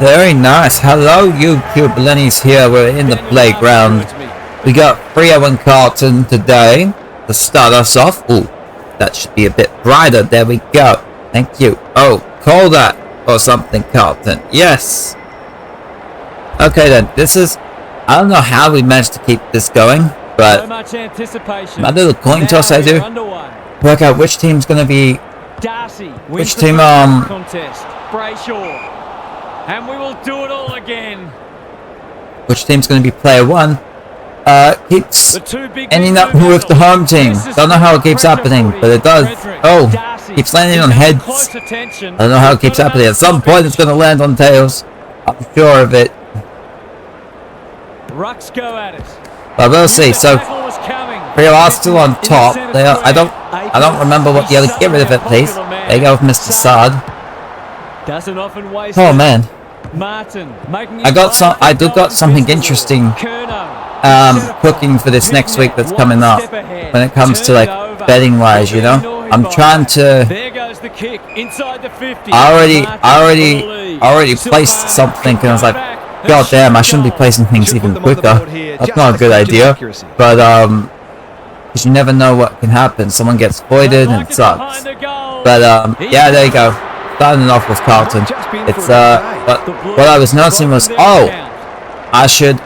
Very nice. Hello, YouTube Lenny's here. We're in the playground. We got Freo and Carlton today to start us off. Ooh, that should be a bit brighter. There we go. Thank you. Oh, call that or something, Carlton. Yes. Okay then. This is. I don't know how we managed to keep this going, but my little coin toss I do. Work out which team's gonna be. Which team? Contest. Brayshaw. And we will do it all again. Which team's going to be player one? Keeps ending up with the home team. Don't know how it keeps happening, but it does. Oh, keeps landing on heads. I don't know how it keeps happening. At some point, it's going to land on tails. I'm sure of it. Rucks go at it. But we'll see. So, Freo are still on top. They are, I don't remember what the other. Get rid of it, please. There you go, Mr. Sard. Doesn't often waste. Oh man. Martin I got something interesting cooking for this next week that's coming up when it comes to like betting wise, you know. I'm trying to I already placed something and I was like, god damn, I shouldn't be placing things even quicker. That's not a good idea. But because you never know what can happen. Someone gets voided and it sucks. But yeah, there you go. Starting off with Carlton, it's what I was noticing was, oh, I should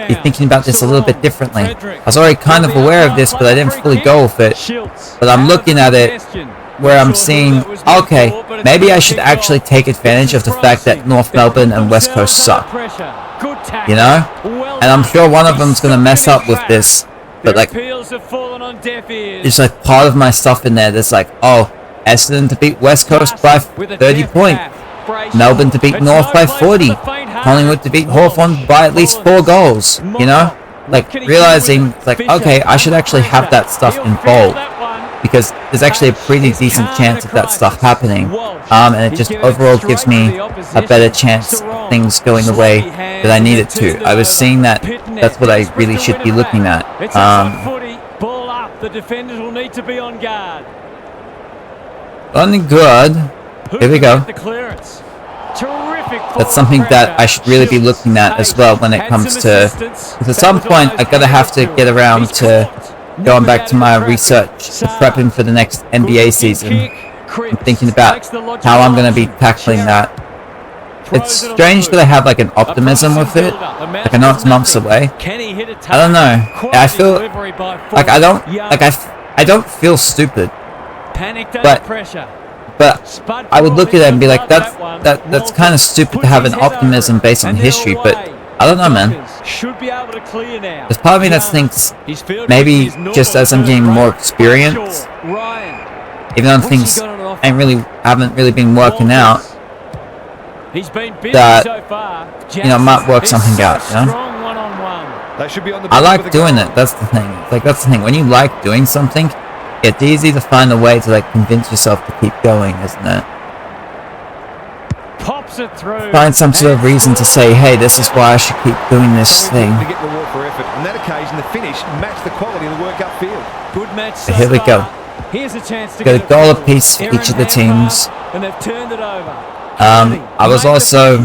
be thinking about this a little bit differently. I was already kind of aware of this, but I didn't fully go with it. But I'm looking at it where I'm seeing, okay, maybe I should actually take advantage of the fact that North Melbourne and West Coast suck, you know? And I'm sure one of them's gonna mess up with this, but like, it's like part of my stuff in there that's like, oh, Essendon to beat West Coast by 30 points. Melbourne to beat North by 40. Collingwood to beat Hawthorn by at least 4 goals. You know? Like, realizing, like, okay, I should actually have that stuff involved. Because there's actually a pretty decent chance of that stuff happening. And it just overall gives me a better chance of things going the way that I need it to. I was seeing that that's what I really should be looking at. Ball up. The defenders will need to be on guard. Only good. Here we go. That's something that I should really be looking at as well when it comes to. Because at some point, I gotta have to get around to going back to my research, prepping for the next NBA season. I'm thinking about how I'm gonna be tackling that. It's strange that I have like an optimism with it. Like I know it's months away. I don't know. I feel like I don't feel stupid. But I would look at it and be like, that's kind of stupid to have an optimism based on history, but I don't know, man. There's part of me that thinks maybe just as I'm getting more experience, even though things haven't really been working out, that, you know, might work something out, you know? I like doing it, that's the thing. Like, that's the thing, when you like doing something, it's easy to find a way to like convince yourself to keep going, isn't it? Pops it through. Find some sort of reason to say, hey, this is why I should keep doing this thing. To get the reward for effort. On that occasion, the finish matched the quality of the work upfield. Good match. So here we go. Here's a chance to get a goal apiece for each of the teams. And they've turned it over. I was also.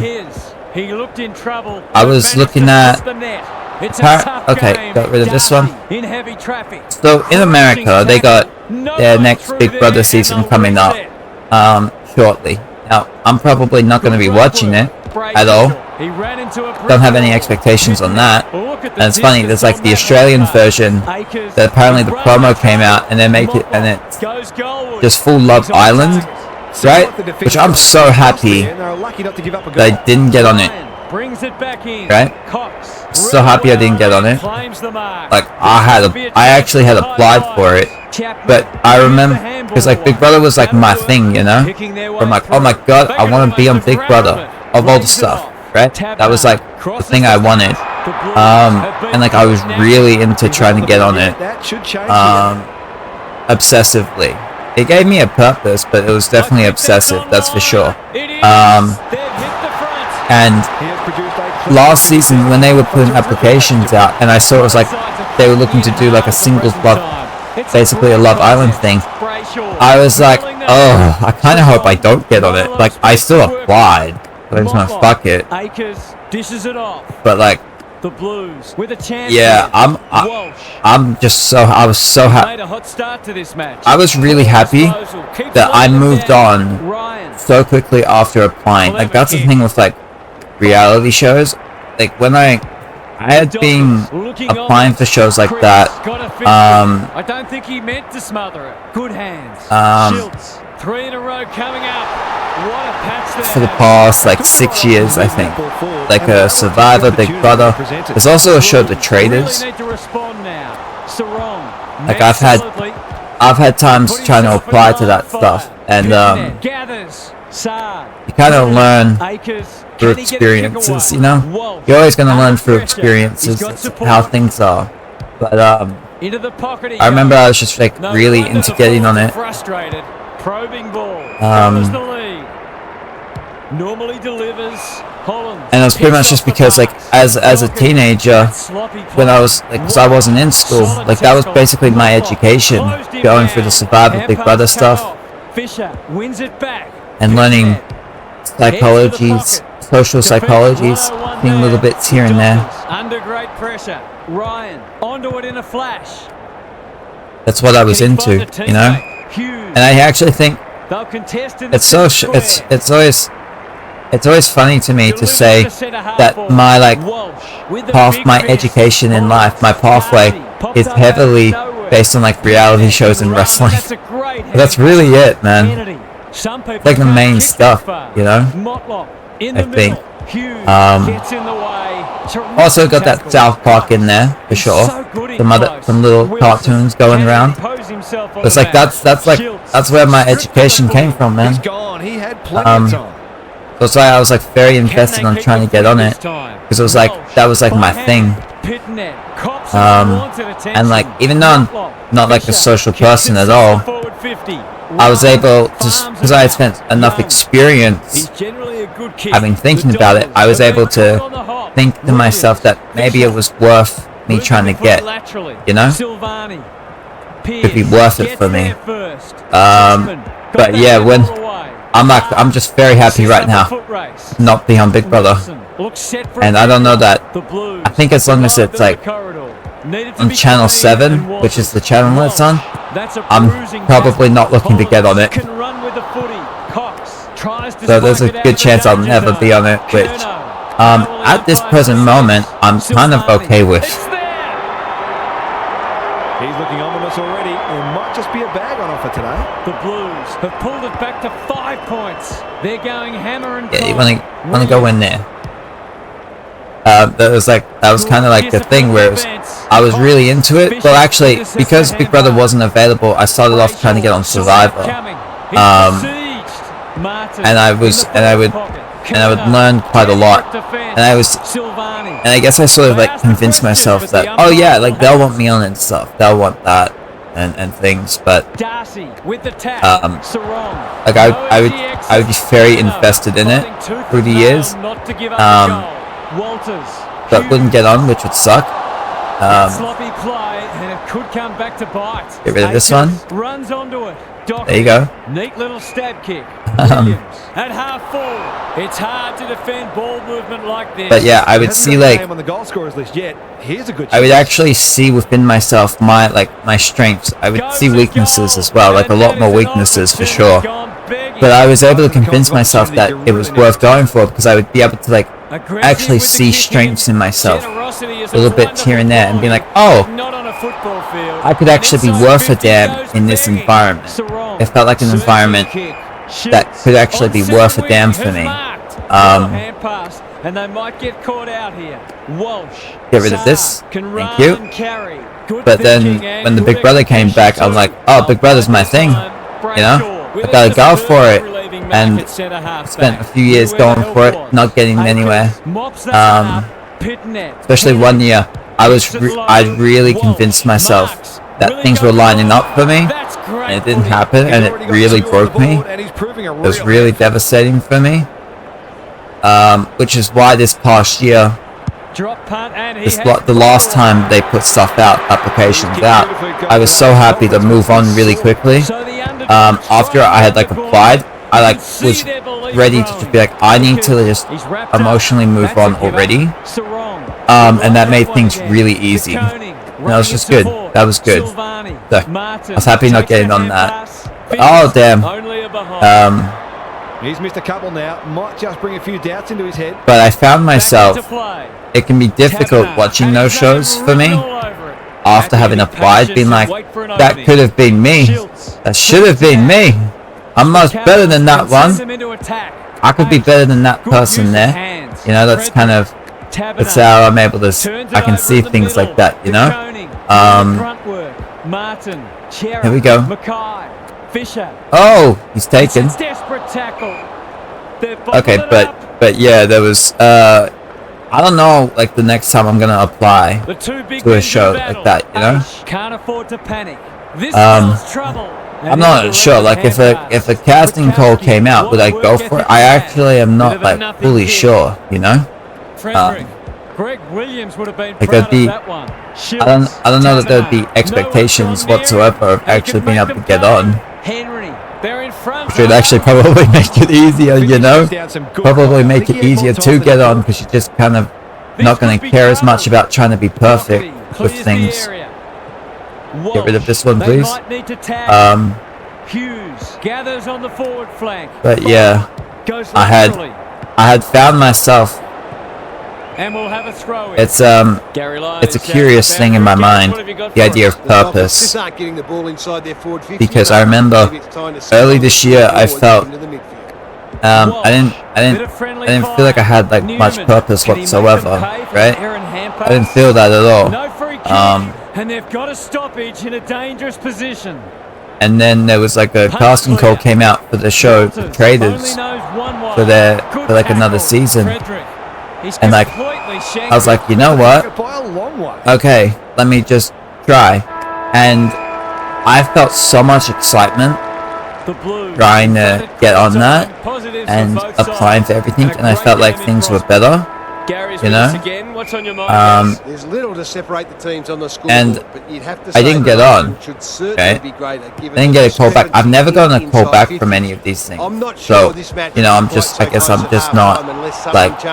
He looked in trouble. I was looking at. Okay, got rid of this one. So in America, they got their next Big Brother season coming up shortly. Now, I'm probably not going to be watching it at all. Don't have any expectations on that. And it's funny, there's like the Australian version that apparently the promo came out and they make it and it's just full Love Island, right? Which I'm so happy that I didn't get on it. Right? So happy I didn't get on it. Like I actually had applied for it, but I remember because like Big Brother was like my thing, you know. I'm like, oh my god, I want to be on Big Brother of all the stuff, right? That was like the thing I wanted, and like I was really into trying to get on it, obsessively. It gave me a purpose, but it was definitely obsessive, that's for sure. And last season when they were putting applications out and I saw it was like they were looking to do like a singles love, basically a Love Island thing, I was like, oh, I kind of hope I don't get on it. Like I still applied, So I just want to fuck it. Akers dishes it off. But like, The Blues with a chance. yeah, I was so happy. Made a hot start to this match. I was really happy that I moved on so quickly after applying. Like, that's the thing with like reality shows. Like, when I had been applying for shows like that, I don't think he meant to smother it. Good hands. Schultz, 3 in a row coming up. What a patch there. for the past like 6 years, I think. Like a Survivor, Big Brother. There's also a show, The Traders. Really need to respond now. Sarong, Like, I've had times trying to apply to that stuff, and gathers. you kind of learn through experiences, you know. You're always gonna learn through experiences how things are. But Into the pocket I remember I was just like really into getting on it. Frustrated. Probing ball. Covers the lead. Normally delivers. Holland. And it was pretty much just because like as a teenager, when I was like, because I wasn't in school, like that was basically my education, going through the Survivor, Big Brother stuff, Fisher wins it back. and learning psychologies, social psychologies, seeing little bits here and there. Under great pressure. Ryan onto it in a flash. That's what I was into, you know. And I actually think They'll contest in it's so it's always funny to me to say that my like path, my education in life, my pathway is heavily based on like reality shows and wrestling. But that's really it, man. Like the main stuff, you know. I think. Also got that South Park in there for sure. Some little cartoons going around. It's like that's where my education came from, man. That's why I was like very invested on trying to get on it, because it was like that was like my thing. And like, even though I'm not like a social person at all, I was able to, because I had spent enough experience having thinking about it, I was able to think to myself that maybe it was worth me trying to get, you know, it'd be worth it for me. But yeah, when I'm just very happy right now not being on Big Brother, and I don't know that, I think as long as it's like on channel 7, which is the channel it's on, I'm probably not looking to get on it. So there's a good chance I'll never be on it, which at this present moment I'm kind of okay with. He's looking ominous already. There might just be a bag on offer today. The Blues have pulled it back to 5 points. They're going hammer and Yeah, you wanna go in there. That was kind of like the thing where I was really into it. Well, actually, because Big Brother wasn't available, I started off trying to get on Survivor. And I would learn quite a lot. And I guess I sort of like convinced myself that, oh yeah, like they'll want me on and stuff. They'll want that and things. But like I would be very invested in it through the years. But wouldn't get on, which would suck. Sloppy play, and it could come back to bite. Get rid of this one. Runs onto it. There you go. Neat little stab kick. Williams at half full. It's hard to defend ball movement like this. But yeah, I would see like I would actually see within myself my strengths. I would see weaknesses as well, like a lot more weaknesses for sure. But I was able to convince myself that it was worth going for, because I would be able to like actually see strengths in myself a little bit here and there, and be like, oh, I could actually be worth a damn in this environment. It felt like an environment that could actually be worth a damn for me. Get rid of this. Thank you. But then when the Big Brother came back, I'm like, oh, Big Brother's my thing. You know? I gotta go for it, and spent a few years going for it, not getting anywhere. Especially one year, I really convinced myself that things were lining up for me, and it didn't happen, and it really broke me. It was really devastating for me. Which is why this past year, the last time they put stuff out, applications out, I was so happy to move on really quickly. After I had like applied, I like was ready to just be like, I need to just emotionally move on already. And that made things really easy. That was just good. That was good. So, I was happy not getting on that. But, oh damn. He's missed a couple now. Might just bring a few doubts into his head. But I found myself, it can be difficult watching those shows for me after having applied, being like, that could have been me. That should have been me. I'm much better than that one. I could be better than that person there. You know, that's kind of, that's how I'm able to, I can see things like that, you know? Here we go. Oh, he's taken. Okay, but yeah, there was, I don't know, like the next time I'm gonna apply to a show like that, you know? Can't afford to panic. I'm not sure, like if a casting call came out, would I go for it? I actually am not like fully sure, you know? Greg Williams would have been like proud of that one. I don't know that there'd be expectations whatsoever of actually being able to get on. Which would actually probably make it easier, you know? Probably make it easier to get on because you're just kind of not going to care as much about trying to be perfect with things. Get rid of this one, please. But yeah, I had found myself. It's a curious thing in my mind, the idea of purpose. Because I remember early this year I felt I didn't feel like I had like much purpose whatsoever, right? I didn't feel that at all. And they've got a stoppage in a dangerous position. And then there was like a casting call came out for the show for traders for like another season. And like, I was like, you know what? Okay, let me just try. And I felt so much excitement trying to get on that and applying for everything, and I felt like things were better. You know? There's little to separate the teams on the scoreboard, and but you'd have to I didn't get on. Okay? I didn't get a call back. I've never gotten a call back from any of these things. So, you know, I guess I'm just not like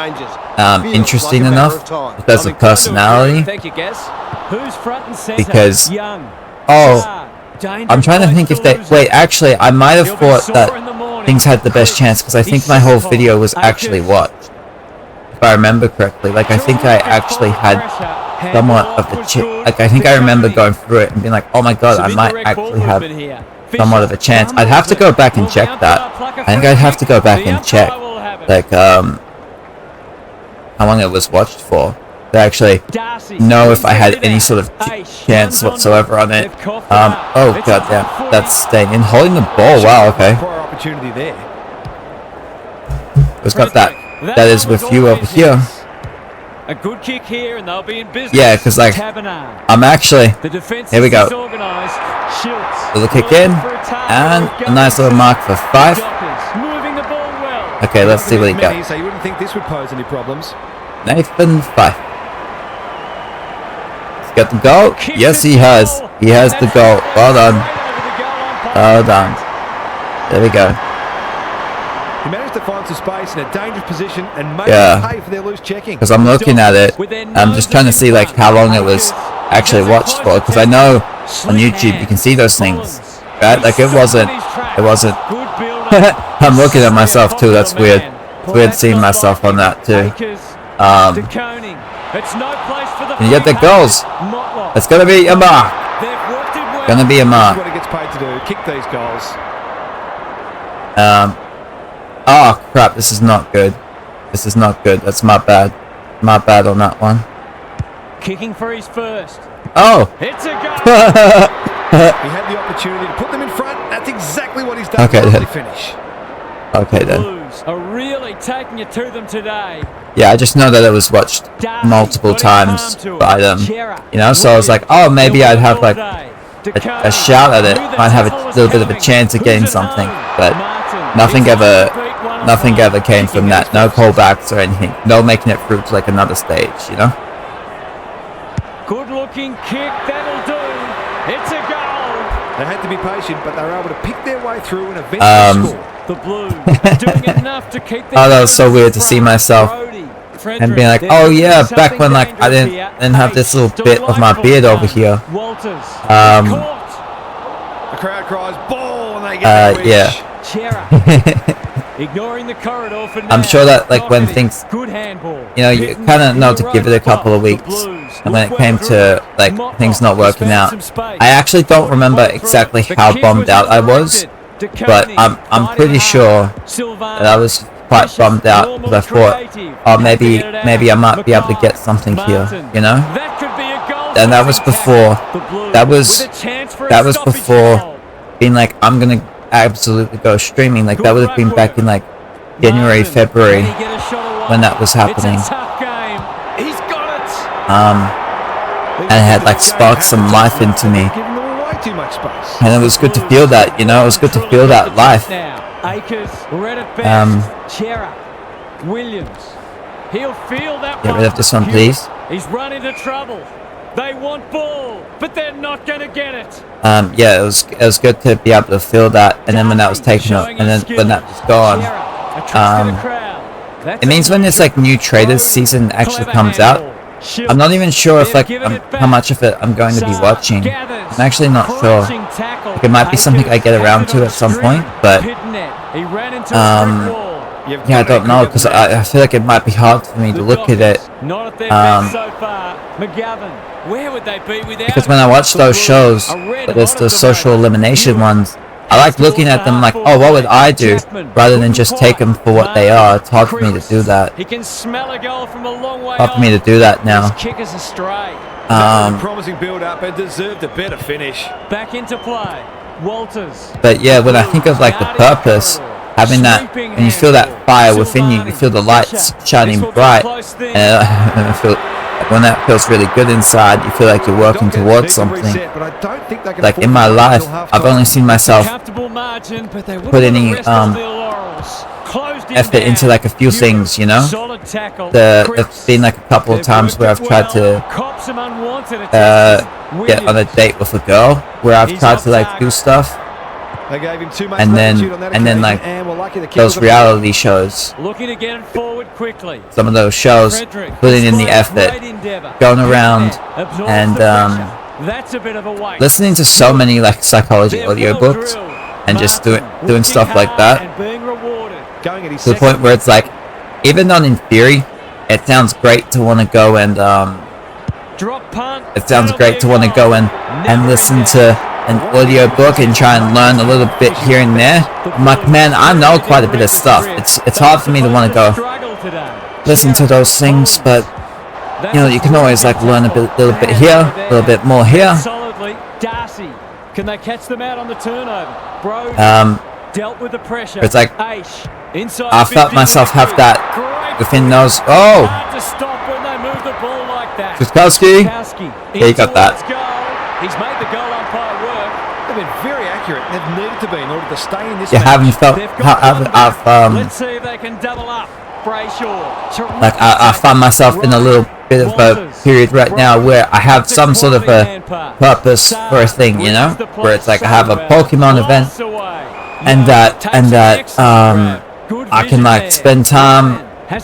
interesting enough because of personality. Because I'm trying to think if they wait, actually I might have thought that things had the best chance because I think my whole video was actually watched. If I remember correctly, like I think I actually had somewhat of a like I think I remember going through it and being like, oh my god, I might actually have somewhat of a chance. I'd have to go back and check that. I think I'd have to go back and check like how long it was watched for to actually know if I had any sort of chance whatsoever on it. Oh god damn, that's staying in, holding the ball. Wow, okay. Who's got that? That is with you over here. A good kick here and they'll be in business. Yeah, because like I'm actually here we go. Little kick in and a nice little mark for 5. Okay, let's see what he got. So you wouldn't think this would pose any problems. Nathan 5. He's got the goal. Yes, he has. He has the goal. Well done. Well done. There we go. He managed to find some space in a dangerous position and made them pay for their loose checking. Because I'm looking at it, I'm just trying to see like how long it was actually watched for. Because I know on YouTube you can see those things, right? Like it wasn't. I'm looking at myself too. That's weird. It's weird seeing myself on that too. Can you get the goals? It's gonna be a mark. Gonna be a mark. What he gets paid to do, kick these goals. Oh crap, this is not good. This is not good. That's my bad. My bad on that one. Kicking for his first. Oh! It's a goal! He had the opportunity to put them in front. That's exactly what he's done. Okay then. Finish. Okay then. Blues are really taking it to them today. Yeah, I just know that it was watched multiple times by them. You know, so I was like, oh, maybe I'd have like a shout at it. Might have a little bit of a chance of getting something. But nothing ever came from that. No callbacks or anything. No making it through to like another stage, you know? Good looking kick, that'll do. It's a goal. They had to be patient, but they were able to pick their way through and eventually score. The Blues doing enough to keep the Oh, that was so weird to see myself and being like, oh yeah, back when like I didn't have this little bit of my beard over here. The crowd cries ball and they get the yeah. Ignoring the corridor for now. I'm sure that like when things, good handball. you know, you kind of know to give it a couple of weeks, and when it came to like things not working out, I actually don't remember exactly how bummed out I was, but I'm pretty sure that I was quite bummed out because I thought, oh, maybe I might be able to get something here, you know. And that was before being like, I'm gonna absolutely go streaming. Like that would have been back in like January, February when that was happening. And it had like sparked some life into me, and it was good to feel that, you know. It was good to feel that life. Williams, he'll feel that. Get rid of this one, please. He's run into trouble. They want ball, but they're not going to get it. Yeah, it was good to be able to feel that, and then when that was taken up, and then when that was gone, it means when this like new traders season actually comes out, I'm not even sure if like how much of it I'm going to be watching. I'm actually not sure. Like, it might be something I get around to at some point, but yeah, I don't know, because I feel like it might be hard for me to look at it. Because when I watch those shows, there's the social elimination ones, I like looking at them like, oh, what would I do, rather than just take them for what they are. It's hard for me to do that. Hard for me to do that now. Promising build up and deserved a better finish. Back into play. Walters. But yeah, when I think of like the purpose, having that, and you feel that fire within you, you feel the lights shining bright, and I feel when that feels really good inside, you feel like you're working towards something. Like in my life, I've only seen myself put any effort into like a few things, you know. There's been like a couple of times where I've tried to get on a date with a girl, where I've tried to like do stuff. And then like those reality shows, some of those shows, putting in the effort, going around and listening to so many like psychology audiobooks and just doing stuff like that, to the point where it's like, even though in theory it sounds great to want to go and listen to an audio book and try and learn a little bit here and there. I'm like, man, I know quite a bit of stuff. It's hard for me to want to go listen to those things, but you know, you can always like learn a little bit here, a little bit more here. Can they catch them out on the turnover? Dealt with the pressure. It's like I felt myself have that within those. Oh, Kuskowski. Yeah, you got that. He's made the goal umpire work. They've been very accurate. They've needed to be in order to stay in this. You haven't felt how let's see if they can double up. Brayshaw. Like I find myself in a little bit of a period right now where I have some sort of a purpose for a thing, you know, where it's like I have a Pokemon event, and that I can like spend time in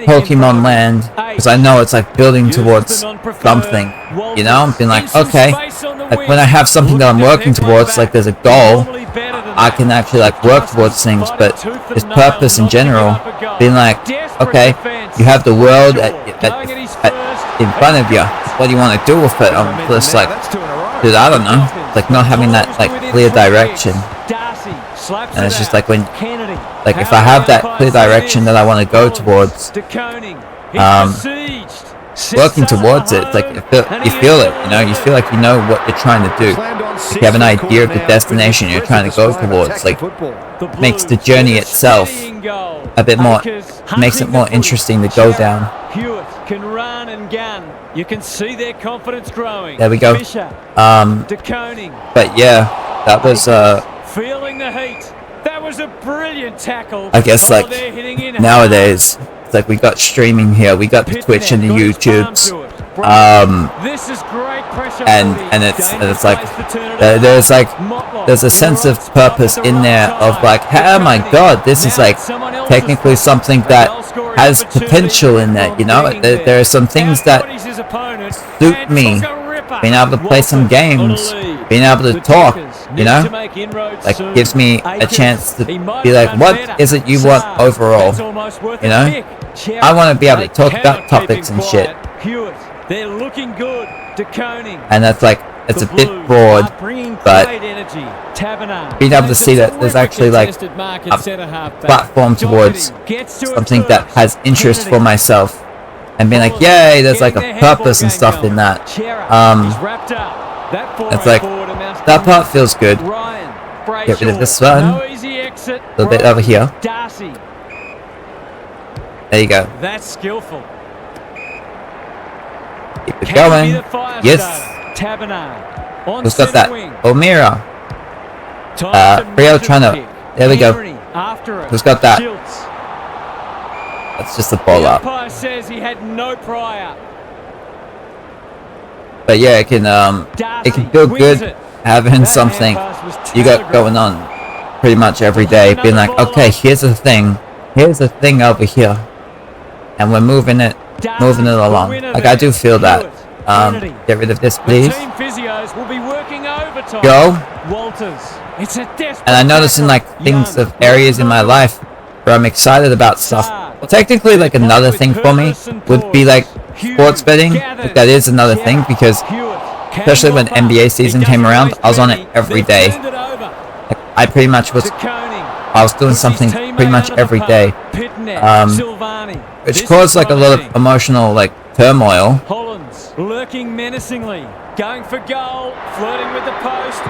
Pokemon Land, because I know it's like building towards something, you know. I'm being like, okay, like when I have something that I'm working towards, like there's a goal, I can actually like work towards things. But this purpose in general, being like, okay, you have the world in front of you, what do you want to do with it? I'm just like, dude, I don't know, like not having that like clear direction. And it's just like when, like if I have that clear direction that I want to go towards, working towards it, it's like you feel it, you know, you feel like you know what you're trying to do. Like you have an idea of the destination you're trying to go towards. Like makes the journey itself a bit more, makes it more interesting to go down. Hewitt can run and gun. You can see their confidence growing. There we go. But yeah, that was feeling the heat. That was a brilliant tackle. I guess like nowadays, it's like we got streaming here, we got the Twitch and the YouTubes. This is great and it's like there's a sense of purpose in there of like, oh my god, this is like technically something that has potential in there, you know. There are some things that suit me, being able to play some games, being able to talk, you know, like gives me a chance to be like, what is it you want overall, you know? I want to be able to talk about topics and shit, and that's like, it's a bit broad, but being able to see that there's actually like a platform towards something that has interest for myself, and being like, yay, there's like a purpose and stuff in that. It's like, that part feels good. Get rid of this one. A little bit over here. There you go. That's skillful. Keep it going. Yes. Who's got that? O'Meara. Rio trying to. There we go. Who's got that? That's just a ball up. Says he had no prior. But yeah, it can feel good having something you got going on pretty much every day. Being like, okay, here's a thing over here, and we're moving it along. Like, I do feel that. Get rid of this, please. Go. And I notice in like things of areas in my life where I'm excited about stuff. Well, technically, like another thing for me would be like sports betting. Like, that is another thing, because especially when NBA season came around, I was on it every day. Like, I was doing something pretty much every day, which caused like a lot of emotional like turmoil. Hollands lurking menacingly, going for goal, flirting with the post.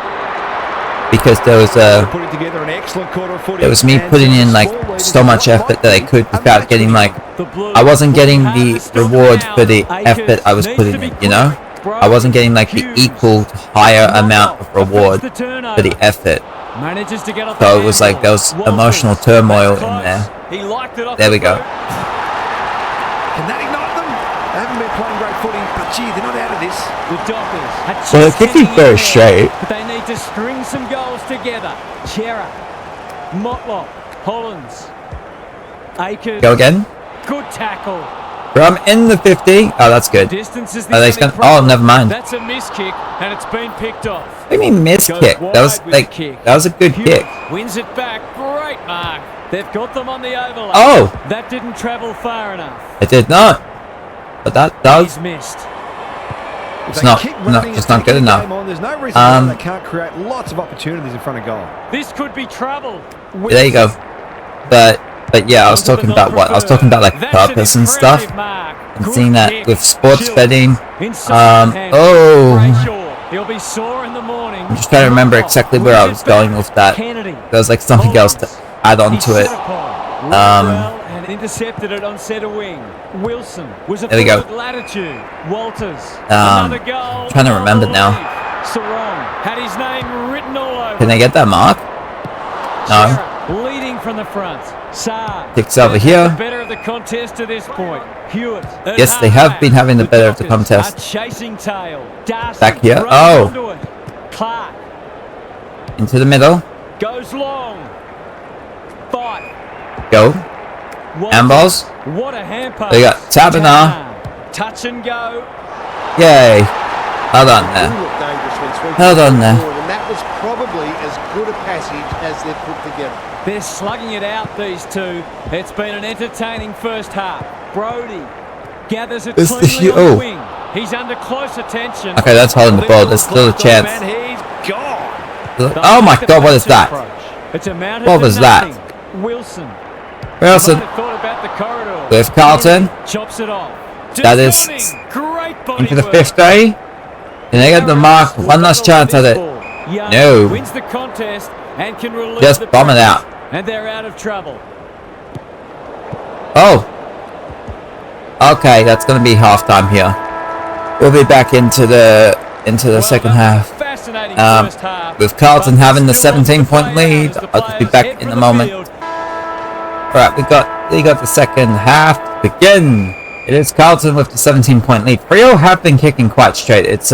Because there was me putting in like so much effort that I could without getting like, I wasn't getting the reward for the effort I was putting in, you know? I wasn't getting like the equal higher amount of reward for the effort. So it was like there was emotional turmoil in there. There we go. Can that ignite them? They haven't been playing great footy, but gee, they're not out of this. The Dockers. Well, they're kicking very straight. But they need to string some goals together. Chera, Motlop, Hollands, Akers. Go again. Good tackle. From in the 50. Oh, that's good. Are they gonna, oh, never mind. That's a miss kick, and it's been picked off. What do you mean miss kick? That was like, that was a good kick. Wins it back. Great mark. They've got them on the overlap. Oh! That didn't travel far enough. It did not. But that does. He's missed. It's not good enough. There's no reason why they can't create lots of opportunities in front of goal. This could be trouble. There you go. But yeah, I was talking about what? I was talking about like purpose and stuff. And seeing that with sports betting. He'll be sore in the morning. I'm just trying to remember exactly where I was going with that. There was like something else to add on to it. And intercepted it on centre wing. Wilson was a there we go. Latitude. Walters. Another goal. Trying to remember now. Sarong had his name written all over. Can they get that mark? No. Leading from the front. Saar kicks over here. Better of the contest to this point. Hewitt. Yes, they have been having the better of the contest. Chasing tail. Darcy back here. Oh. Clark. Into the middle. Goes long. Fight. Go. Handballs. What a hand pass. They got Tabernar. Touch and go. Yay. Well done there. Well done there. And that was probably as good a passage as they've put together. They're slugging it out, these two. It's been an entertaining first half. Brody gathers it cleanly on the wing. He's under close attention. Okay, that's holding the ball. There's still a chance. Oh my god, what is that? What was that? Wilson with Carlton. Chops it off. That is into the 50. Can they get the mark? One last chance at it. No. Wins the contest and can release just bomb it out. And they're out of trouble. Oh. Okay, that's going to be halftime here. We'll be back into the second half. With Carlton having the 17-point lead. I'll just be back in a moment. Alright, we got the second half to begin. It is Carlton with the 17-point lead. Freo have been kicking quite straight. It's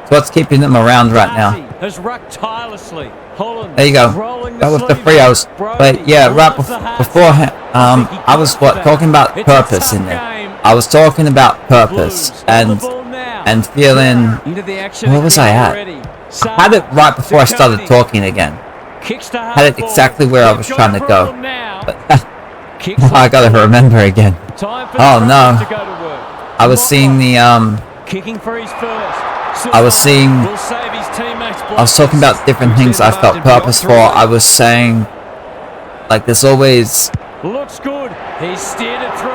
It's what's keeping them around right now. Has rucked tirelessly. There you go. That was the Frios. But yeah, right beforehand, I was talking about purpose in there. I was talking about purpose and feeling. Where was I at? I had it right before I started talking again. Had it exactly where I was trying to go. But I gotta remember again. Oh no. I was seeing the I was talking about different things I felt purpose for. I was saying, like, there's always looks good. He steered it through.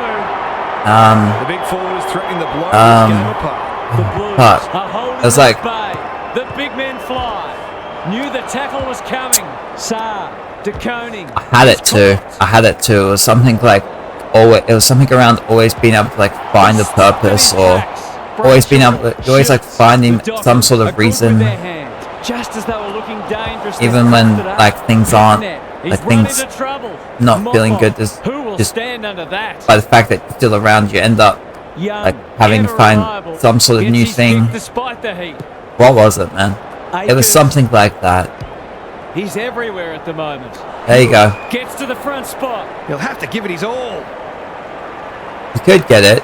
The big forward is threatening the blow game apart. The Blues are holding it's like the big men fly. Knew the tackle was coming. Saar, DeConing. I had it too. It was something like around always being able to like find a purpose, or always like finding some sort of reason, just as they were looking dangerous, even when like things aren't, like things not feeling good, just by the fact that you're still around, you end up like having to find some sort of new thing. What was it, man? It was something like that. He's everywhere at the moment. There you go. Gets to the front spot. He'll have to give it his all. He could get it.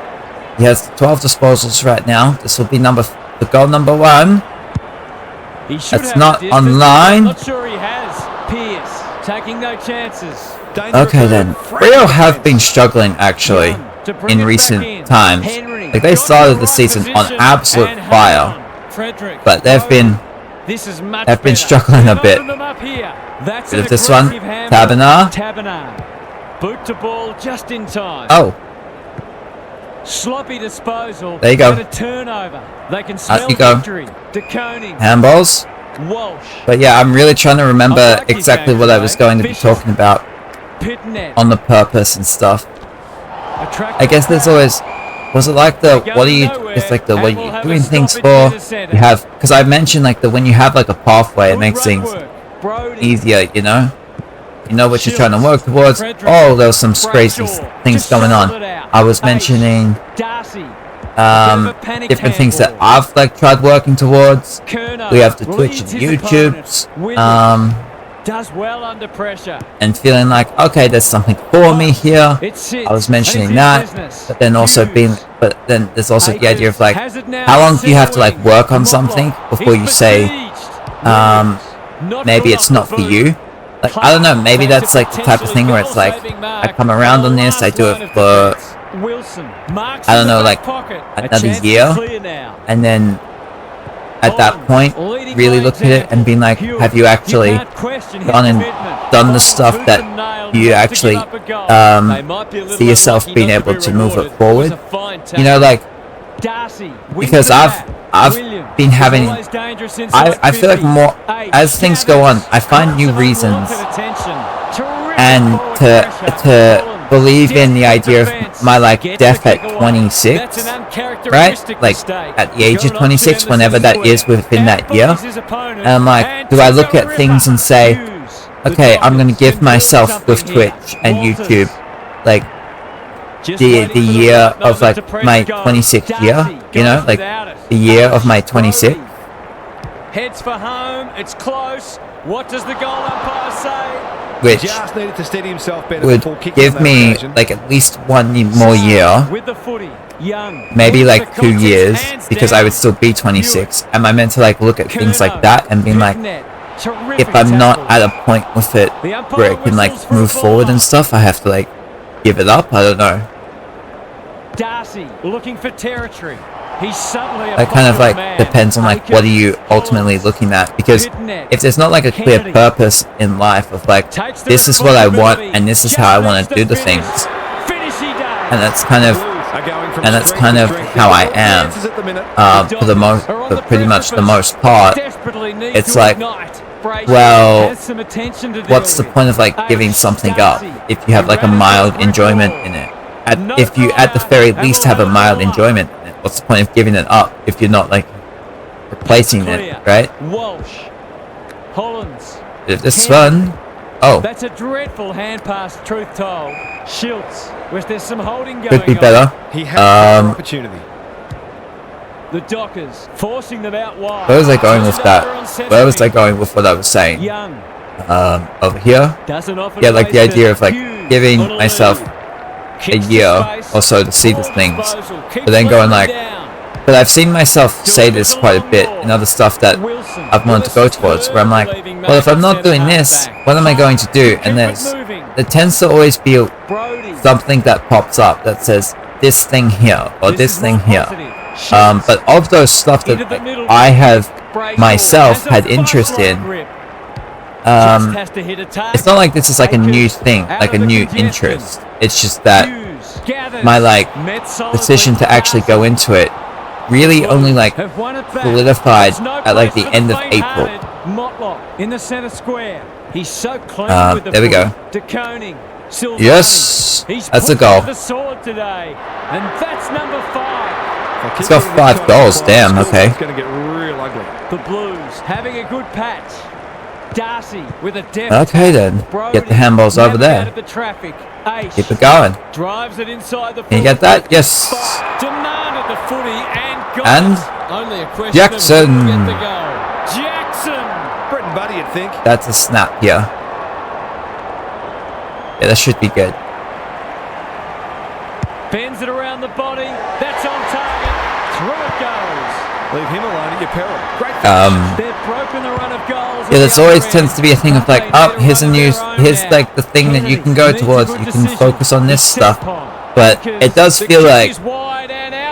He has 12 disposals right now. This will be the goal number 1. That's not online. Not sure he has. Pierce taking no chances. Okay then. Rio have been struggling actually in recent times. Like they started the season on absolute fire, but they've been struggling a bit. Bit of this one. Tabernar. Boot to ball just in time. Oh. Sloppy disposal. There you go. A turnover. They can smell victory. DeConing. Handballs. Walsh. But yeah, I'm really trying to remember exactly what I was going to be talking about on the purpose and stuff. I guess there's always, was it like the what are you? It's like the what are you doing things for? You have, because I mentioned like the when you have like a pathway, it makes things easier, you know. You know what you're trying to work towards. Oh, there was some crazy things going on. I was mentioning different things that I've like tried working towards. We have the Twitch and YouTubes. Does well under pressure. And feeling like, okay, there's something for me here. I was mentioning that, but then there's also the idea of like, how long do you have to like work on something before you say, maybe it's not for you? Like, I don't know, maybe that's like the type of thing where it's like, I come around on this, I do it for, I don't know, like another year, and then at that point, really look at it and being like, have you actually gone and done the stuff that you actually see yourself being able to move it forward? You know, like, because I've been having, I feel like more, as things go on, I find new reasons and to believe in the idea of my like death at 26, right? Like at the age of 26, whenever that is within that year. And I'm like, do I look at things and say, okay, I'm going to give myself with Twitch and YouTube, like, the year of like my 26th year, you know, like the year of my 26th. Heads for home, it's close. What does the goal umpire say? Which would give me like at least one more year, maybe like 2 years, because I would still be 26. Am I meant to like look at things like that and being like, if I'm not at a point with it where it can like move forward and stuff, I have to like give it up? I don't know. Darcy looking for territory. He's suddenly that kind of like depends on like what are you ultimately looking at, because if there's not like a clear purpose in life of like, this is what I want and this is how I want to do the things, and that's kind of how I am for pretty much the most part. It's like, well, what's the point of like giving something up if you have like a mild enjoyment in it? If you at the very least have a mild enjoyment in it, what's the point of giving it up if you're not like replacing it, right? Walsh, Hollands. If this fun, oh, that's a dreadful hand pass. Truth told, Schultz. Wish there's some holding going. Could be better. He had opportunity. The Dockers forcing them out wide. Where was I going with that? Where was I going with what I was saying? Young. Over here? Yeah, like the idea of like giving myself a year or so to see these things, but then going like, but I've seen myself say this quite a bit in other stuff that I've wanted to go towards, where I'm like, well, if I'm not doing this, what am I going to do? And there tends to always be something that pops up that says this thing here or this thing here. But of those stuff that I have myself had interest in, it's not like this is like a new thing, like a new interest. It's just that my like decision to actually go into it really only like solidified at like the end of April. In the center square. He's so clean with the there we go. Yes, that's a goal. Today, and that's number 5. He's got 5 goals. Damn. Okay. It's going to get real ugly. The Blues having a good patch. Darcy with a depth. Okay then. Get the handballs over there. Keep it going. Drives it inside the. Can you get that? Yes. Demanded the footy and got and only a question Jackson. Of get the goal. Jackson. Britton Buddy, you'd think. That's a snap here. Yeah, that should be good. Bends it around the body. That's on target. Through it goes. Leave him alone at your peril. Great. They've broken the run of goals. Yeah, that's always tends to be a thing of like, oh, here's like the thing that you can go towards. You can focus on this stuff. But it does feel like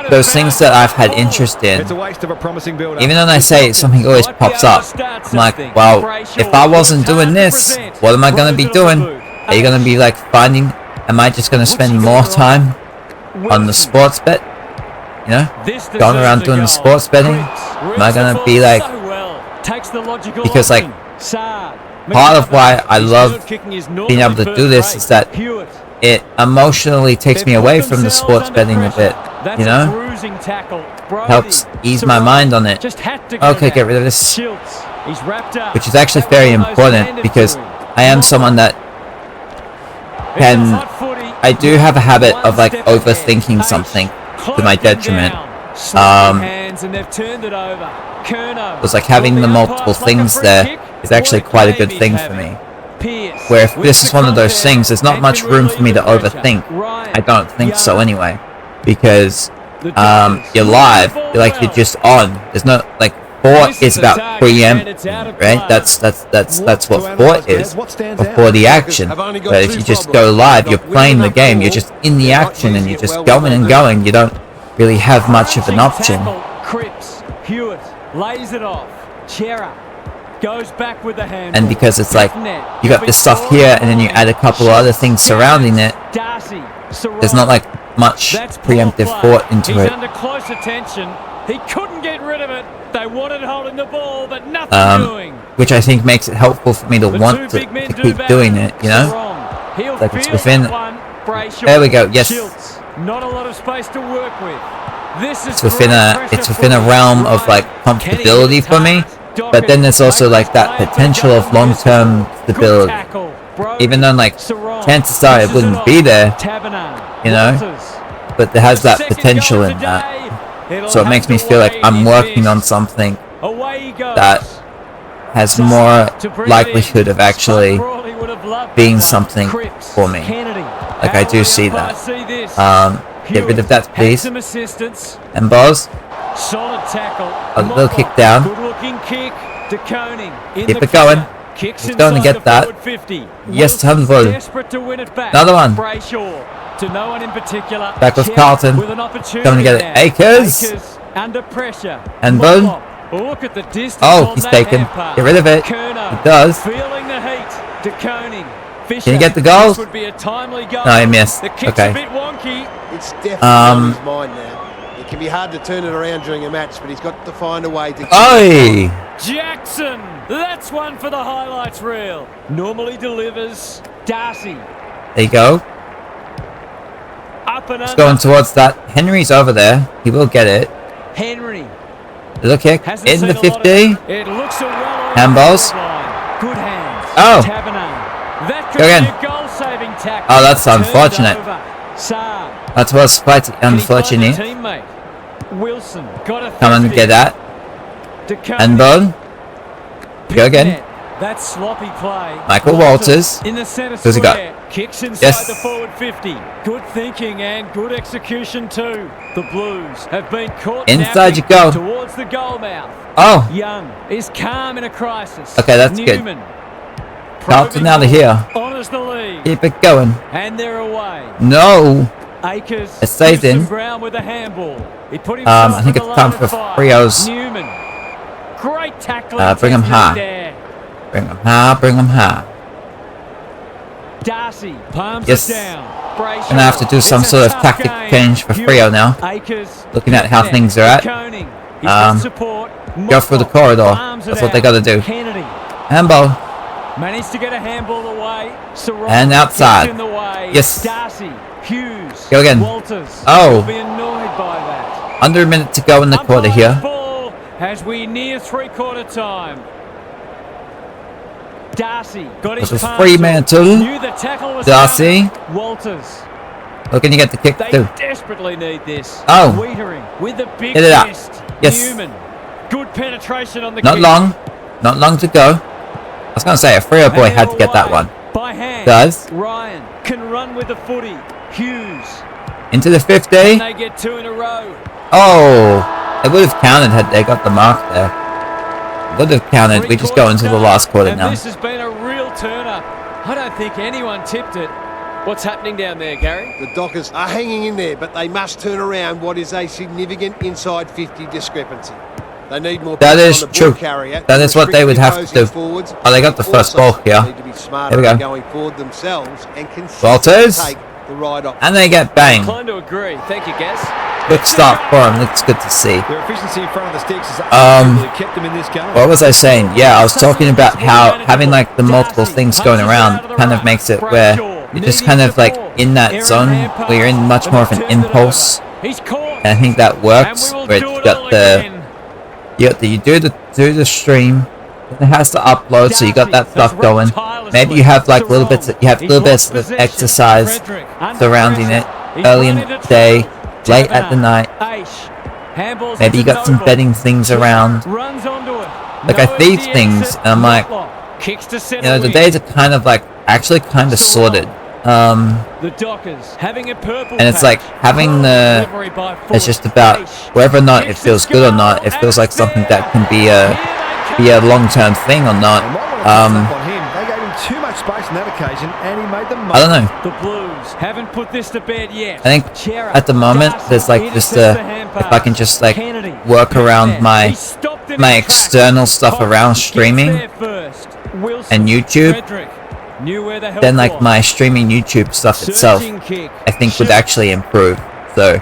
those things that I've had interest in, It's a waste of a promising build-up. even though I say something always pops up, I'm like, well, if I wasn't doing this, what am I going to be doing? Are you going to be like finding, am I just going to spend more time on the sports bet? You know, going around doing the sports betting? Am I going to be like, because like, part of why I love being able to do this is that it emotionally takes me away from the sports betting a bit, you know? Helps ease my mind on it. Okay, get rid of this. Which is actually very important because I am someone that I do have a habit of like overthinking something to my detriment. It's like having the multiple things there is actually quite a good thing for me. Where if this is one of those things, there's not much room for me to overthink. I don't think so anyway, because you're live, you're just on. There's no like sport is about preempting, right? That's what sport is before the action. But if you just go live, you're playing the game, you're just in the action and you're just going and going. You don't really have much of an option. Cripps, Hewitt lays it off. Chera goes back with the hand. And because it's like you got this stuff here and then you add a couple of other things surrounding it, there's not like much preemptive thought into it. Under close attention. He couldn't get rid of it. They wanted holding the ball, but nothing doing. Which I think makes it helpful for me to want to keep doing it, you know? Like it's within. There we go. Yes. Not a lot of space to work with. It's within a realm of like comfortability for me, but then there's also like that potential of long-term stability. Even though like chances are it wouldn't be there, you know, but there has that potential in that. So it makes me feel like I'm working on something that has more likelihood of actually being something for me. Like I do see that. Get rid of that, please. And Boz, a little kick down. Keep it going. He's going to get that. Yes, Turnbull. Another one. Back with Carlton. Going to get it. Akers. And boom. Oh, he's taken. Get rid of it. He does. Can you get the goals? No, he missed. Okay. It's definitely on his mind now. It can be hard to turn it around during a match, but he's got to find a way to... Oi! Jackson! That's one for the highlights reel. Normally delivers. Darcy. There you go. Up and Just going towards that. Henry's over there. He will get it. Henry. Little kick. In the 50. It looks a well handballs. Good hands. Oh. That could go again. Be a goal-saving tackle. Oh, that's unfortunate. That was quite unfortunate. Wilson got a Come and get that. And bone. Go again. That sloppy play. Michael Walters. In the center Who's he got? Kicks inside Yes. the forward 50. Good thinking and good execution too. The Blues have been caught Inside you go. towards the goal mouth. Oh. Young is calm in a crisis. Okay, that's good. Newman. Carlton out of here. Honors the lead. Keep it going. And they're away. No. Akers It stays in. ground with a handball. He put I think it's time for Freo's. Newman. Great tackling. Bring him high. There. Bring him high. Bring him high. Darcy palms Yes. it down. Brayshaw. Gonna have to do some It's a sort of tough tactic game. change for Freo now. Akers. Looking at how things are at. Koenig. He's got support. Go through the corridor. Palms it That's what they out. gotta do. Kennedy Handball. managed to get a handball away. Sarong And outside. in the way. Yes. Darcy. Hughes. Go again. Walters. Oh. Will be annoyed by that. Under a minute to go in the quarter here. Ball as we near three-quarter time. Darcy got his This was pass. Fremantle. Knew the tackle was Darcy. coming. Walters. Or can you get the kick They too? desperately need this. Oh. Wiedering with the big Get it out. fist. Yes. Newman. Good penetration on the Not kick. long. Not long to go. I was going to say, a Freo boy had to get that one. By hand. Does. Ryan can run with the footy. Hughes. Into the 50. And they get two in a row. Oh. It would have counted had they got the mark there. It would have counted. We just go into the last quarter And now. this has been a real turn-up. I don't think anyone tipped it. What's happening down there, Gary? The Dockers are hanging in there, but they must turn around what is a significant inside 50 discrepancy. They need more. That pressure is on the true. ball carrier. That is what they would have to Opposing do. forwards. Oh, they got the first Also ball here. Need to be smarter Here we go. in going forward themselves and Walters. consistently take the right option. And they get banged. Inclined to agree. Thank you, Gaz. Quick start for them. Looks good to see. Their efficiency in front of the sticks has absolutely kept them in this game. What was I saying? Yeah, I was talking about how having like the multiple things going around kind of makes it where you're just kind of like in that zone where you're in much more of an impulse. He's caught. And I think that works. Where you got you do the stream. It has to upload, so you got that stuff going. Maybe you have like little bits of exercise surrounding it early in the day, late at the night. Maybe you got some betting things around. Like I see things and I'm like, you know, the days are kind of like actually kind of sorted. The Dockers having a purple And it's like having the, it's just about whether or not it feels good or not. It feels like something that can be a long-term thing or not. They gave him too much space on that occasion, and he made the most. I don't know. The Blues haven't put this to bed yet. I think at the moment there's like just if I can just like work around my external stuff around streaming and YouTube, then like my streaming YouTube stuff itself I think would actually improve. So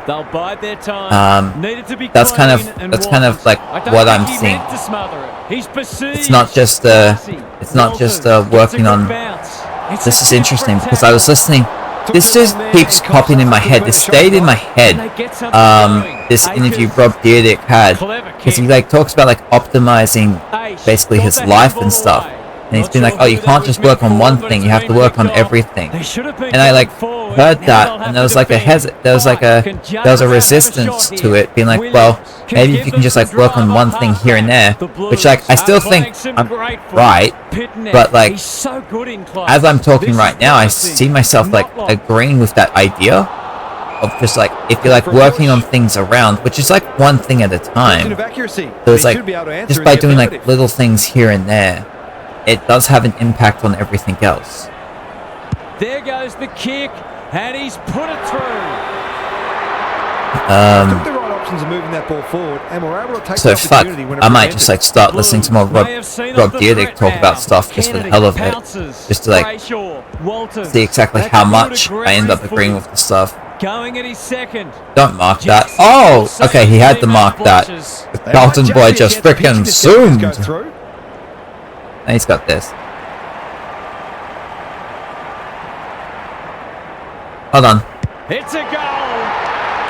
that's kind of like what I'm seeing. It's not just working on. This is interesting because I was listening. This just keeps popping in my head. This stayed in my head. This interview Rob Dyrdek had, because he like talks about like optimizing basically his life and stuff. And he's been like, oh, you can't just work on one thing. You have to work on everything. And I like heard that, and there was like a resistance to it, being like, well, maybe if you can just like work on one thing here and there, which like I still think I'm right, but like as I'm talking right now, I see myself like agreeing with that idea of just like if you're like working on things around, which is like one thing at a time. So it's like just by doing like little things here and there, it does have an impact on everything else. There goes the kick, and he's put it through. Took the right options of moving that ball forward, and were able to take So the fuck, opportunity when it I might presented. just like start listening to more Rob Dyrdek talk about stuff just for the hell of it, just to like see exactly how much I end up agreeing with the stuff. Going at his second. Don't mark that. Oh, okay, he had to mark that. The Carlton boy just frickin' zoomed. And he's got this. Hold on. It's a goal.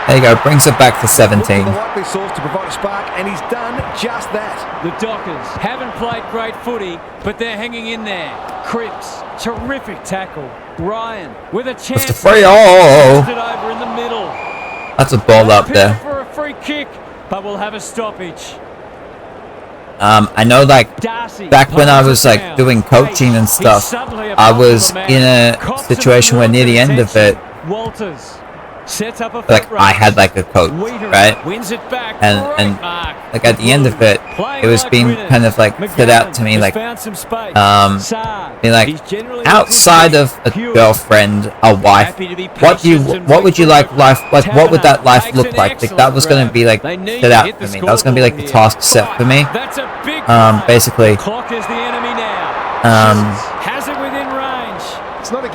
There you go. Brings it back to 17. The likely source to provide a spark, and he's done just that. The Dockers haven't played great footy, but they're hanging in there. Cripps, terrific tackle. Ryan with a chance. Mr. Freo. Over in the middle. That's a ball up there. For a free kick. but we'll have a stoppage. I know, like, back when I was, like, doing coaching and stuff, I was in a situation where near the end of it, like, I had, like, a coach, right? And like, at the end of it, it was being kind of, like, put out to me, like, being like, outside of a girlfriend, a wife, what would you like life, like, what would that life look like? Like, that was gonna be, like, set out for me. That was gonna be, like, the task set for me. Basically.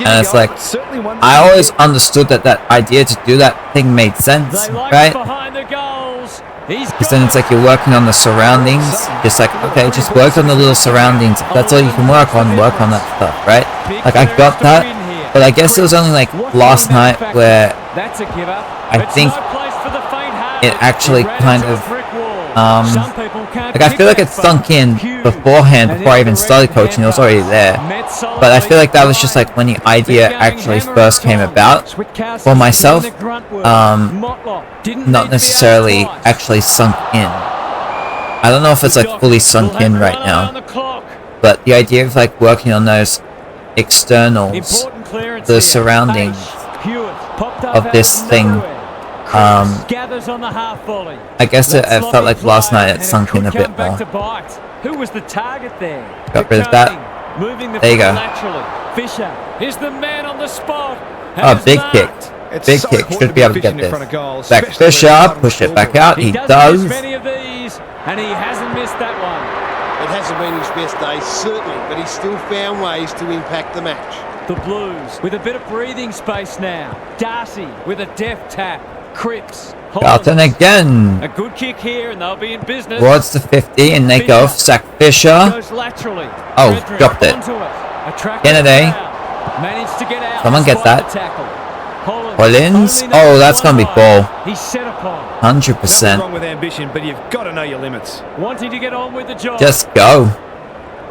And it's like, I always understood that idea to do that thing made sense, right? Because then it's like you're working on the surroundings. Just like, okay, just work on the little surroundings. If that's all you can work on that stuff, right? Like, I got that, but I guess it was only like last night where I think it actually kind of like, I feel like it sunk in beforehand, before I even started coaching. It was already there, but I feel like that was just like when the idea actually first came about for myself, not necessarily actually sunk in. I don't know if it's like fully sunk in right now, but the idea of like working on those externals, the surroundings of this thing, I guess it felt like last night it sunk in a bit more. Who was the target there? Got rid of that. There you go. Fisher is the man on the spot. Oh, big kick. Big kick. Should be able to get this. Back Fisher, push it back out. He does. Many of these, and he hasn't missed that one. It hasn't been his best day, certainly, but he's still found ways to impact the match. The Blues with a bit of breathing space now. Darcy with a deft tap. Cripps. Carlton again. A good kick here, and they'll be in business. Towards the 50, and they go sack Fisher. Goes laterally. Oh, dropped it. Kennedy. Managed to get out. Someone get that. Collins. Oh, that's gonna be ball. He's set upon. 100%. Wrong with ambition, but you've got to know your limits. Wanting to get on with the job. Just go.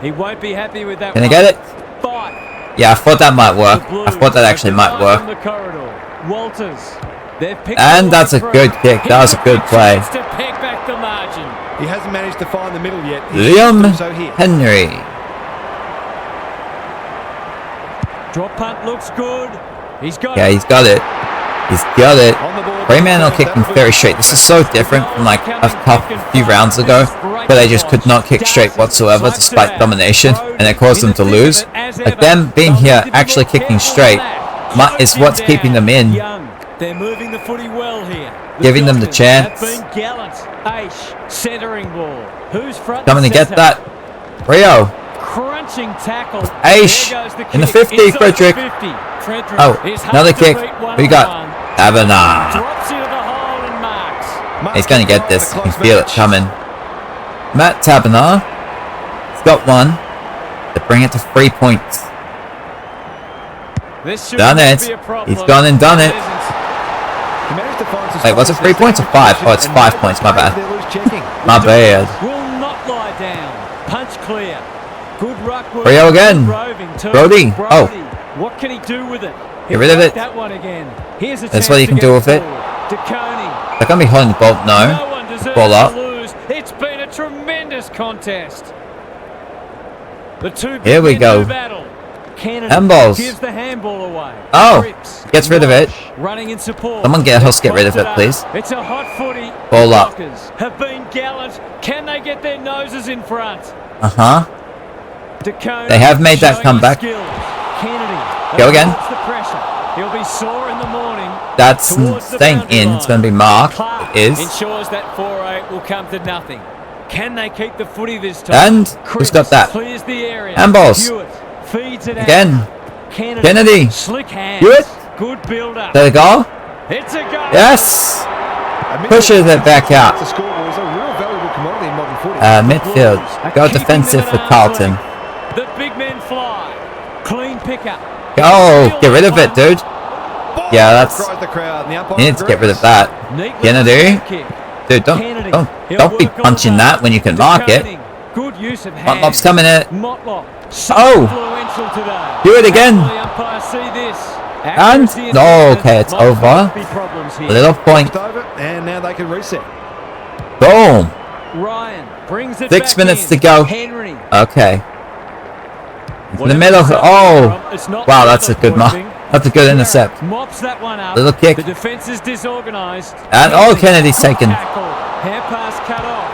He won't be happy with that. Can I get it? Fight. Yeah, I thought that might work. I thought that actually might work. Walters. And that's a good kick. That was a good play. He hasn't managed to find the middle yet. Liam Henry. Drop punt looks good. He's got it. He's got it. He's got it. Fremantle kicking very straight. This is so different from like a few rounds ago, where they just could not kick straight whatsoever despite domination, and it caused them to lose. Like, them being here, actually kicking straight, is what's keeping them in. They're moving the footy well here. Giving them the chance. Gallant. Aish, centering ball. Who's front? Coming to get that. Rio. Crunching tackle. Aish in the 50, Frederick. Oh, another kick. Who you got? Taberner. Drops into the hole and marks. He's going to get this. You can feel it coming. Matt Taberner. He's got one. To bring it to 3 points. Done it. He's gone and done it. Wait, was it 3 points or 5? Oh, it's 5 points. My bad. My bad. Will not lie down. Punch clear. Good ruck. Rio again. Brody. Oh. What can he do with it? Get rid of it. That one again. Here's a That's what you can do with it. They're going to be holding the ball. No. Ball up. It's been a tremendous contest. The two. Here we go. Handballs. Gives the handball away. Oh, gets rid of it. Running in support. Someone get rid of it, please. It's a hot footy. Ball up. Have been gallant. Can they get their noses in front? They have made that comeback. Go again. He'll be sore in the morning. That's staying in. It's going to be Mark. It is. Ensures that 4-8 will come to nothing. Can they keep the footy this time? And who's got that? Clears the area. Handballs. Feeds it again. Kennedy. Slick hands. Hewitt. Good build up. Is that a goal? It's a goal. Yes. Pushes it back out. Midfield. Go defensive for Carlton. The big men fly. Clean pickup. Go. Get rid of it, dude. Yeah, that's. You need to get rid of that. Kennedy. Dude, don't be punching that when you can mark it. Good use of hands. Motlop's coming in. Oh! Do it again. And no, okay, it's over. Little point. And now they can reset. Boom. Ryan brings it 6 back minutes in. to go. Henry. Okay. In the middle. Oh. Wow, that's a good mark. That's a good intercept. Mops that one up. Little kick. The defense is disorganized. And oh, Kennedy's taken. Hair pass cut off.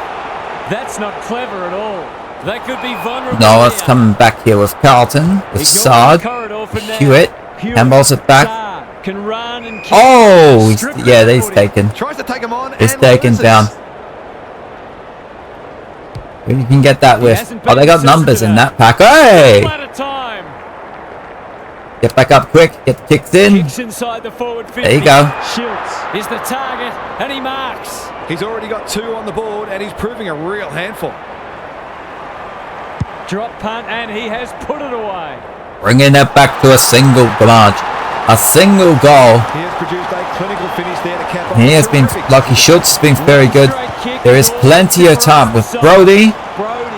That's not clever at all. That could be vulnerable. No, it's coming back here with Carlton, with Sard, Hewitt, handballs it back. Can run and oh, yeah, he's taken. Tries to take him on. He's taken down. Who you can get that with? Oh, they got numbers in that pack. Hey! Get back up quick. Get the kicks in. Kicks inside the forward 50. There you go. Schultz is the target, and he marks. He's already got 2 on the board, and he's proving a real handful. Drop punt, and he has put it away. Bringing it back to a single barrage. A single goal. He has produced a clinical finish there to cap off. He has been lucky. Schultz has been very good. There is plenty of time with Brody,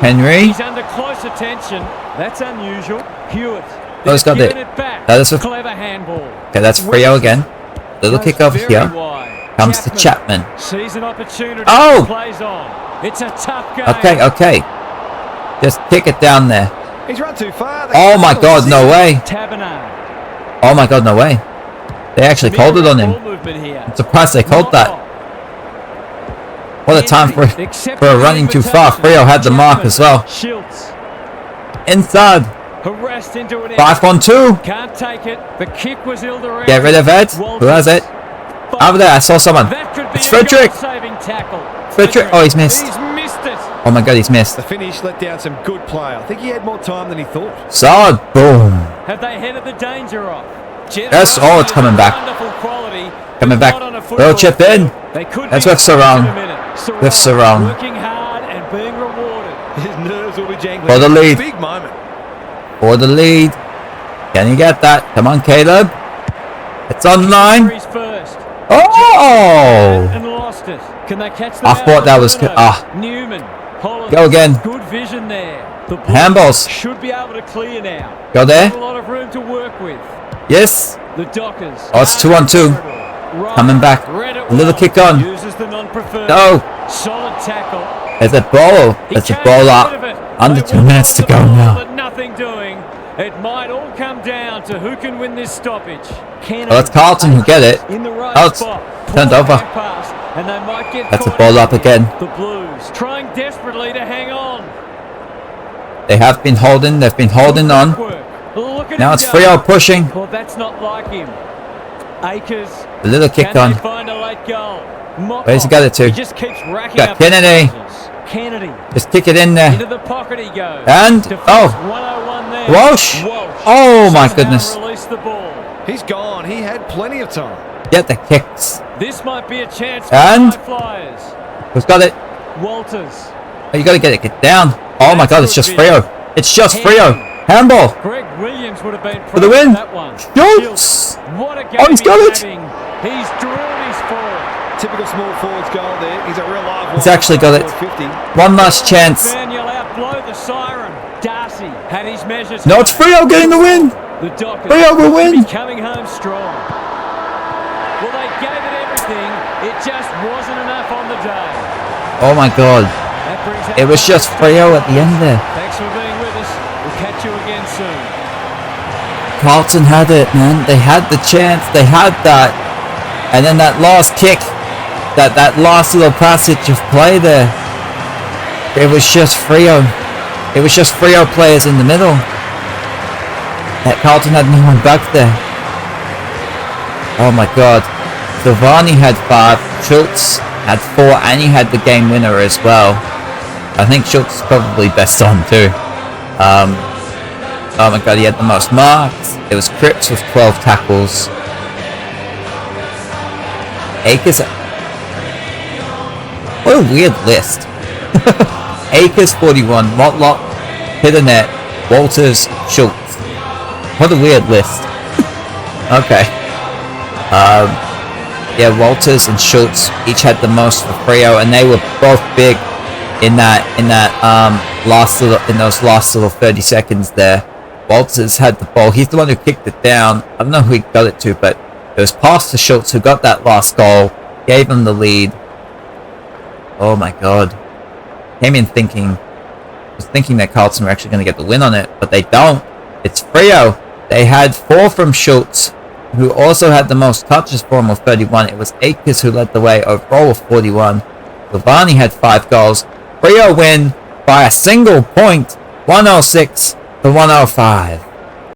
Henry. He's under close attention. That's unusual. Hewitt. Oh, he's got it. That is a clever handball. Okay, that's Frio again. Little kick over here. Comes to Chapman. Sees an opportunity. Oh! Plays on. It's a tough game. Okay, okay. Just kick it down there. He's run too far. Oh my God, no way. Taberner. Oh my God, no way. They actually called it on him. I'm surprised they called that. What a time for running too far. Frio had the mark as well. Inside. 5-on-2. Can't take it. The kick was ill-directed. Get rid of it. Who has it? Over there, I saw someone. It's Frederick. Frederick. Oh, he's missed. Oh my God, he's missed. The finish let down some good play. I think he had more time than he thought. Solid. Boom. Have they headed the danger off? Yes, oh, it's coming back. Coming back. Little chip in. That's with Sarong. With Sarong. Working hard and being rewarded. His nerves will be jangling. For the lead. Big moment. For the lead. Can you get that? Come on, Caleb. It's online. Oh! And lost it. Can they catch I thought that was Newman. Go again. Good vision there. The handballs should be able to clear now. Go there. A lot of room to work with. Yes. The Dockers. Oh, it's 2-on-2. Coming back. A little kick on. No. Solid tackle. There's a ball. There's a ball up. Under 2 minutes to go now. Nothing doing. It might all come down to who can win this stoppage. Well, that's Carlton who get it. Oh, it's turned over. That's a ball up again. The Blues trying desperately to hang on. They have been holding. They've been holding on. Now it's Frio pushing. Well, that's not like him. Akers. A little kick on. Find a late goal. Where's he got it to? He just keeps racking got up Kennedy. Kennedy. Just kick it in there. Into the pocket he goes. And oh, Walsh. Oh my goodness. The ball. He's gone. He had plenty of time. Get the kicks. This might be a chance for and Flyers. Who's got it? Walters. Oh, you got to get it down. Oh my God, it's just Frio. It's just Frio. Handball. Greg Williams would have been for the win. That one. Schultz. What a game. Oh, he's got it. He's drilled his forward. Typical small forwards goal there. He's a real live one. He's actually got it. 50. One last chance. You'll outblow the siren. Darcy had his measures. No, it's Frio getting the win. The Dockers Frio will win. Coming home strong. Well, they gave it everything. It just wasn't enough on the day. Oh my God. It was just Frio at the end there. Thanks for being with us. We'll catch you again soon. Carlton had it, man. They had the chance. They had that. And then that last kick. That last little passage of play there. It was just Frio. It was just Frio players in the middle. That Carlton had no one back there. Oh my God. Silvani had 5. Schultz had 4. And he had the game winner as well. I think Schultz is probably best on too. Oh my God, he had the most marks. It was Cripps with 12 tackles. Akers. What a weird list. Akers 41, Motlop, Pitternet, Walters, Schultz. What a weird list. Okay. Yeah, Walters and Schultz each had the most for Frio, and they were both big in those last little 30 seconds there. Walters had the ball. He's the one who kicked it down. I don't know who he got it to, but it was past to Schultz who got that last goal, gave him the lead. Oh my god. Came in thinking, was thinking that Carlton were actually going to get the win on it, but they don't. It's Freo. They had 4 from Schultz, who also had the most touches for him with 31. It was Akers who led the way overall with 41. Giovanni had 5 goals. Freo win by a single point, 106 to 105.